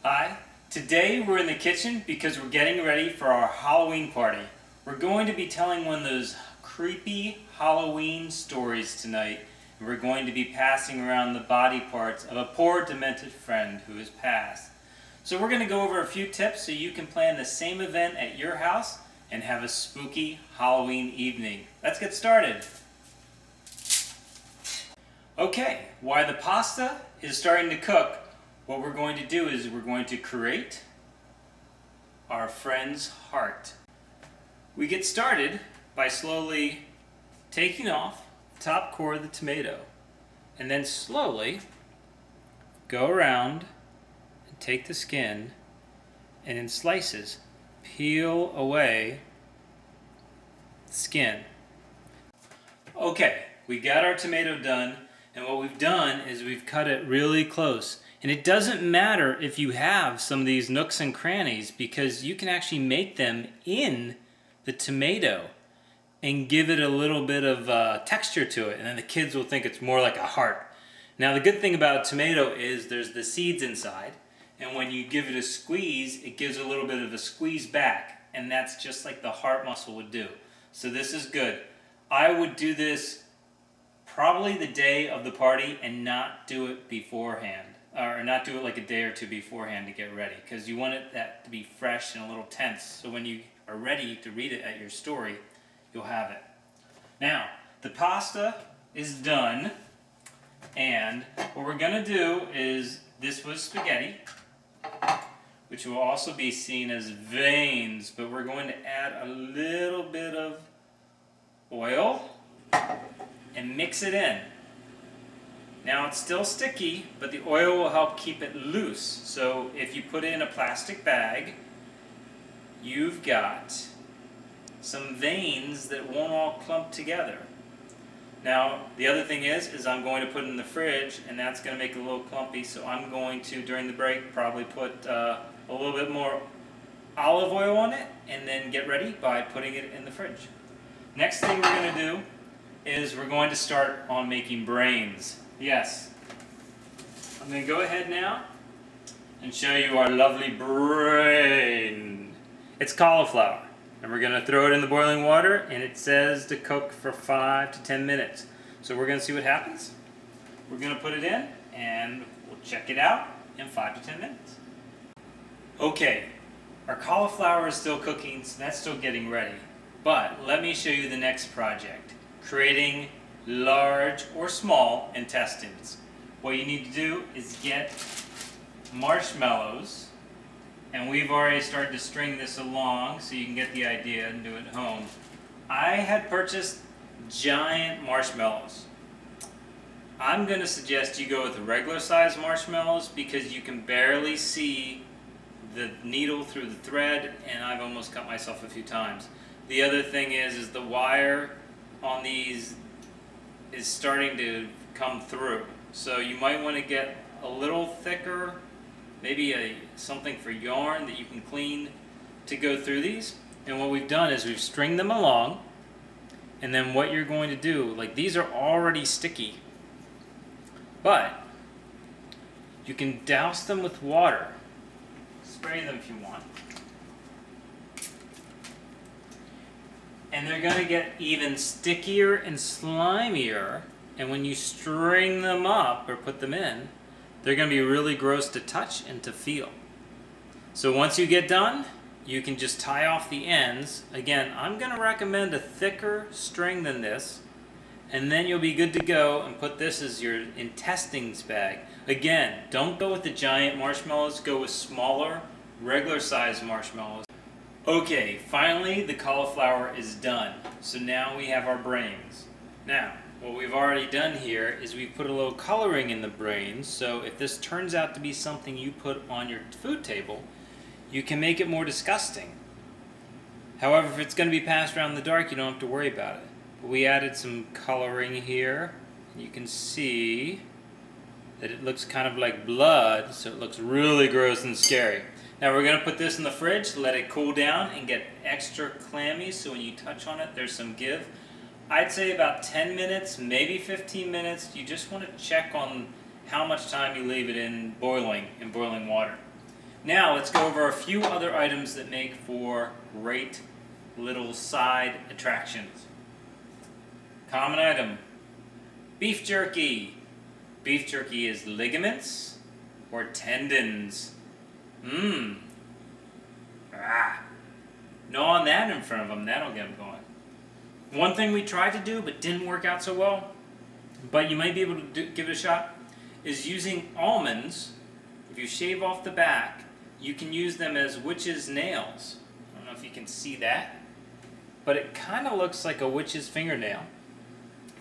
Hi, today we're in the kitchen because we're getting ready for our Halloween party. We're going to be telling one of those creepy Halloween stories tonight, and we're going to be passing around the body parts of a poor demented friend who has passed. So we're going to go over a few tips so you can plan the same event at your house and have a spooky Halloween evening. Let's get started. Okay, while the pasta is starting to cook, what we're going to do is we're going to create our friend's heart. We get started by slowly taking off the top core of the tomato and then slowly go around and take the skin and in slices peel away the skin. Okay, we got our tomato done, and what we've done is we've cut it really close. And it doesn't matter if you have some of these nooks and crannies, because you can actually make them in the tomato and give it a little bit of texture to it, and then the kids will think it's more like a heart. Now the good thing about a tomato is there's the seeds inside, and when you give it a squeeze, it gives a little bit of a squeeze back, and that's just like the heart muscle would do. So this is good. I would do this probably the day of the party and not do it beforehand, or not do it like a day or two beforehand to get ready, because you want that to be fresh and a little tense, so when you are ready to read it at your story, you'll have it. Now, the pasta is done, and what we're going to do is, this was spaghetti, which will also be seen as veins, but we're going to add a little bit of oil and mix it in. Now it's still sticky, but the oil will help keep it loose. So if you put it in a plastic bag, you've got some veins that won't all clump together. Now the other thing is I'm going to put it in the fridge, and that's going to make it a little clumpy, so I'm going to, during the break, probably put a little bit more olive oil on it, and then get ready by putting it in the fridge. Next thing we're going to do is we're going to start on making brains. Yes. I'm going to go ahead now and show you our lovely brain. It's cauliflower, and we're going to throw it in the boiling water, and it says to cook for 5 to 10 minutes. So we're going to see what happens. We're going to put it in, and we'll check it out in 5 to 10 minutes. Okay, our cauliflower is still cooking, so that's still getting ready. But let me show you the next project. Creating large or small intestines. What you need to do is get marshmallows, and we've already started to string this along so you can get the idea and do it at home. I had purchased giant marshmallows. I'm going to suggest you go with regular size marshmallows because you can barely see the needle through the thread, and I've almost cut myself a few times. The other thing is the wire on these is starting to come through, so you might want to get a little thicker, maybe something for yarn that you can clean to go through these. And what we've done is we've stringed them along, and then what you're going to do, like these are already sticky, but you can douse them with water, spray them if you want, and they're going to get even stickier and slimier, and when you string them up or put them in, they're going to be really gross to touch and to feel. So once you get done, you can just tie off the ends. Again, I'm going to recommend a thicker string than this, and then you'll be good to go and put this as your intestines bag. Again, don't go with the giant marshmallows, go with smaller, regular size marshmallows. Okay, finally the cauliflower is done. So now we have our brains. Now, what we've already done here is we've put a little coloring in the brains, so if this turns out to be something you put on your food table, you can make it more disgusting. However, if it's going to be passed around in the dark, you don't have to worry about it. But we added some coloring here, and you can see that it looks kind of like blood, so it looks really gross and scary. Now we're going to put this in the fridge, let it cool down and get extra clammy, so when you touch on it there's some give. I'd say about 10 minutes, maybe 15 minutes. You just want to check on how much time you leave it in boiling water. Now let's go over a few other items that make for great little side attractions. Common item, beef jerky. Beef jerky is ligaments or tendons. Gnawing that in front of them, that'll get them going. One thing we tried to do but didn't work out so well, but you might be able to give it a shot, is using almonds. If you shave off the back, you can use them as witch's nails. I don't know if you can see that, but it kind of looks like a witch's fingernail.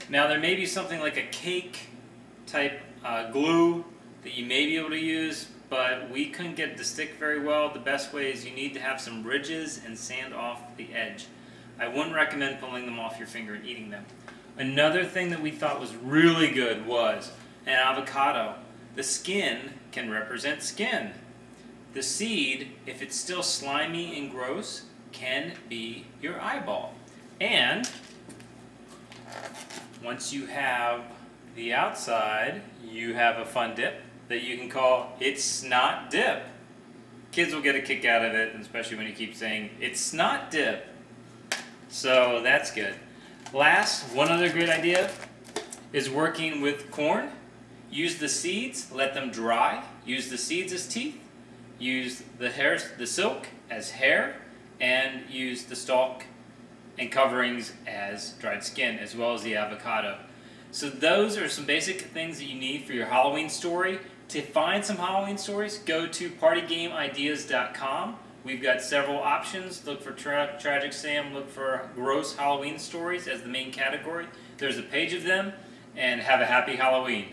Now there may be something like a cake type glue that you may be able to use, but we couldn't get it to stick very well. The best way is you need to have some ridges and sand off the edge. I wouldn't recommend pulling them off your finger and eating them. Another thing that we thought was really good was an avocado. The skin can represent skin. The seed, if it's still slimy and gross, can be your eyeball. And once you have the outside, you have a fun dip that you can call It's Snot Dip. Kids will get a kick out of it, especially when you keep saying It's Snot Dip. So that's good. Last, one other great idea is working with corn. Use the seeds, let them dry. Use the seeds as teeth. Use the silk as hair, and use the stalk and coverings as dried skin, as well as the avocado. So those are some basic things that you need for your Halloween story. To find some Halloween stories, go to partygameideas.com. We've got several options. Look for Tragic Sam, look for gross Halloween stories as the main category. There's a page of them, and have a happy Halloween.